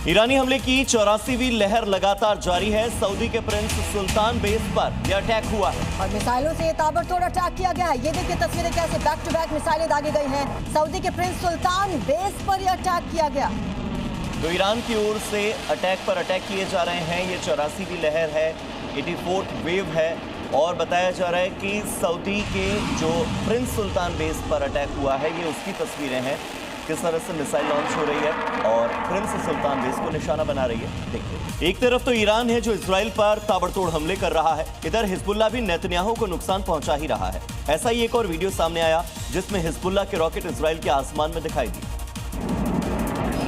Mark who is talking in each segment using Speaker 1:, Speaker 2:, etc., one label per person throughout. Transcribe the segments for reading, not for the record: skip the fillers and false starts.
Speaker 1: ईरानी हमले की 84वीं लहर लगातार जारी है। सऊदी के प्रिंस सुल्तान बेस पर यह अटैक हुआ है
Speaker 2: और मिसाइलों से ताबड़तोड़ अटैक किया गया है। ये देखिए तस्वीरें कैसे बैक टू बैक मिसाइलें दागी गई हैं। सऊदी के प्रिंस सुल्तान बेस पर यह अटैक किया गया।
Speaker 1: तो ईरान की ओर से अटैक पर अटैक किए जा रहे हैं। ये 84वीं लहर है, 84th वेव है और बताया जा रहा है कि सऊदी के जो प्रिंस सुल्तान बेस पर अटैक हुआ है, ये उसकी तस्वीरें हैं, किस तरह से मिसाइल लॉन्च हो रही है और प्रिंस सुल्तान बेस को निशाना बना रही है। देखिए, एक तरफ तो ईरान है जो इजराइल पर ताबड़तोड़ हमले कर रहा है, इधर हिजबुल्लाह भी नेतन्याहू को नुकसान पहुंचा ही रहा है। ऐसा ही एक और वीडियो सामने आया जिसमें हिजबुल्लाह के रॉकेट इजराइल के आसमान में दिखाई दी।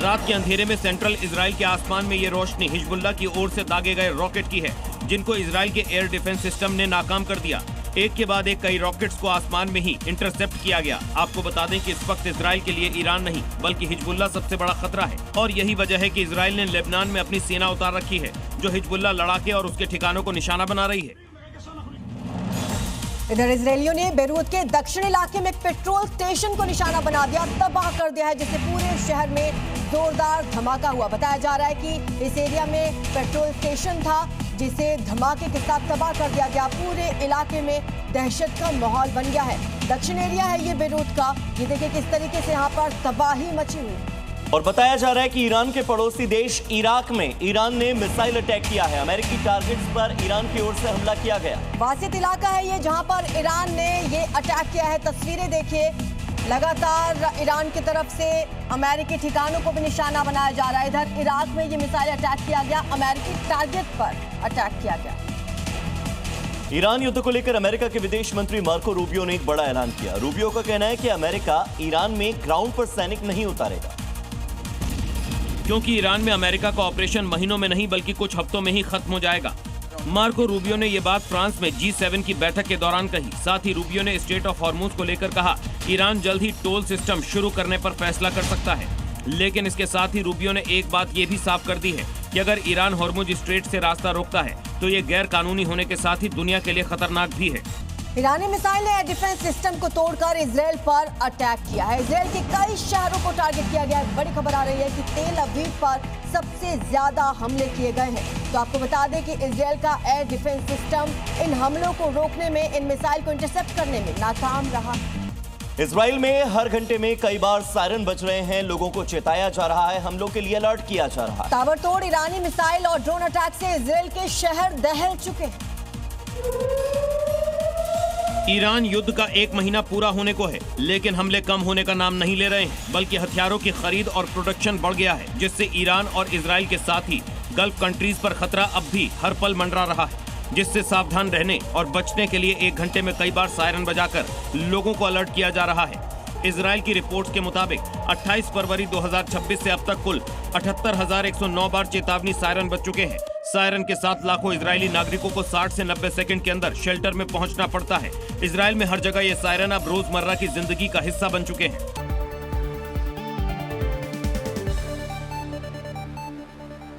Speaker 3: रात के अंधेरे में सेंट्रल इजराइल के आसमान में ये रोशनी हिजबुल्लाह की ओर से दागे गए रॉकेट की है, जिनको इजराइल के एयर डिफेंस सिस्टम ने नाकाम कर दिया। एक के बाद एक कई रॉकेट्स को आसमान में ही इंटरसेप्ट किया गया। आपको बता दें कि इस वक्त इजराइल के लिए ईरान नहीं बल्कि हिजबुल्लाह सबसे बड़ा खतरा है और यही वजह है कि इजराइल ने लेबनान में अपनी सेना उतार रखी है, जो हिजबुल्लाह लड़ाके और उसके ठिकानों को निशाना बना रही है।
Speaker 2: इधर इजरायलियों ने बेरूत के दक्षिणी इलाके में एक पेट्रोल स्टेशन को निशाना बना दिया, तबाह कर दिया है, जिससे पूरे शहर में जोरदार धमाका हुआ। बताया जा रहा है कि इस एरिया में पेट्रोल स्टेशन था जिसे धमाके के साथ तबाह कर दिया गया। पूरे इलाके में दहशत का माहौल बन गया है। दक्षिण एरिया है ये बेरूत का। ये देखिए किस तरीके से यहाँ पर तबाही मची हुई।
Speaker 1: और बताया जा रहा है कि ईरान के पड़ोसी देश इराक में ईरान ने मिसाइल अटैक किया है। अमेरिकी टारगेट्स पर ईरान की ओर से हमला किया गया।
Speaker 2: वासित इलाका है ये जहां पर ईरान ने ये अटैक किया है। तस्वीरें देखिए, लगातार ईरान की तरफ से अमेरिकी ठिकानों को भी निशाना बनाया जा रहा है। इधर इराक में ये मिसाइल अटैक किया गया, अमेरिकी टारगेट पर अटैक किया गया।
Speaker 1: ईरान युद्ध को लेकर अमेरिका के विदेश मंत्री मार्को रूबियो ने एक बड़ा ऐलान किया। रूबियो का कहना है कि अमेरिका ईरान में ग्राउंड पर सैनिक नहीं उतारेगा,
Speaker 3: क्योंकि ईरान में अमेरिका का ऑपरेशन महीनों में नहीं बल्कि कुछ हफ्तों में ही खत्म हो जाएगा। मार्को रूबियो ने ये बात फ्रांस में G7 की बैठक के दौरान कही। साथ ही रूबियो ने स्ट्रेट ऑफ हॉर्मुज को लेकर कहा, ईरान जल्द ही टोल सिस्टम शुरू करने पर फैसला कर सकता है। लेकिन इसके साथ ही रूबियो ने एक बात ये भी साफ कर दी है कि अगर ईरान हॉर्मुज स्ट्रेट से रास्ता रोकता है तो ये गैर कानूनी होने के साथ ही दुनिया के लिए खतरनाक भी है।
Speaker 2: ईरानी मिसाइल ने एयर डिफेंस सिस्टम को तोड़कर इजराइल पर अटैक किया है। इजराइल के कई शहरों को टारगेट किया गया है। बड़ी खबर आ रही है कि तेल अवीव पर सबसे ज्यादा हमले किए गए हैं। तो आपको बता दें कि इजराइल का एयर डिफेंस सिस्टम इन हमलों को रोकने में, इन मिसाइल को इंटरसेप्ट करने में नाकाम रहा।
Speaker 1: इजराइल में हर घंटे में कई बार सायरन बज रहे हैं, लोगों को चेताया जा रहा है, हमलों के लिए अलर्ट किया जा रहा है।
Speaker 2: ताबड़तोड़ ईरानी मिसाइल और ड्रोन अटैक से इजराइल के शहर दहल चुके हैं।
Speaker 3: ईरान युद्ध का 1 महीना पूरा होने को है, लेकिन हमले कम होने का नाम नहीं ले रहे हैं, बल्कि हथियारों की खरीद और प्रोडक्शन बढ़ गया है, जिससे ईरान और इजराइल के साथ ही गल्फ कंट्रीज पर खतरा अब भी हर पल मंडरा रहा है, जिससे सावधान रहने और बचने के लिए 1 घंटे में कई बार सायरन बजाकर लोगों को अलर्ट किया जा रहा है। इजराइल की रिपोर्ट्स के मुताबिक 28 फरवरी 2026 से अब तक कुल 78,109 बार चेतावनी सायरन बज चुके हैं। सायरन के साथ लाखों इजरायली नागरिकों को 60 से 90 सेकंड के अंदर शेल्टर में पहुंचना पड़ता है। इजराइल में हर जगह ये सायरन अब रोजमर्रा की जिंदगी का हिस्सा बन चुके हैं।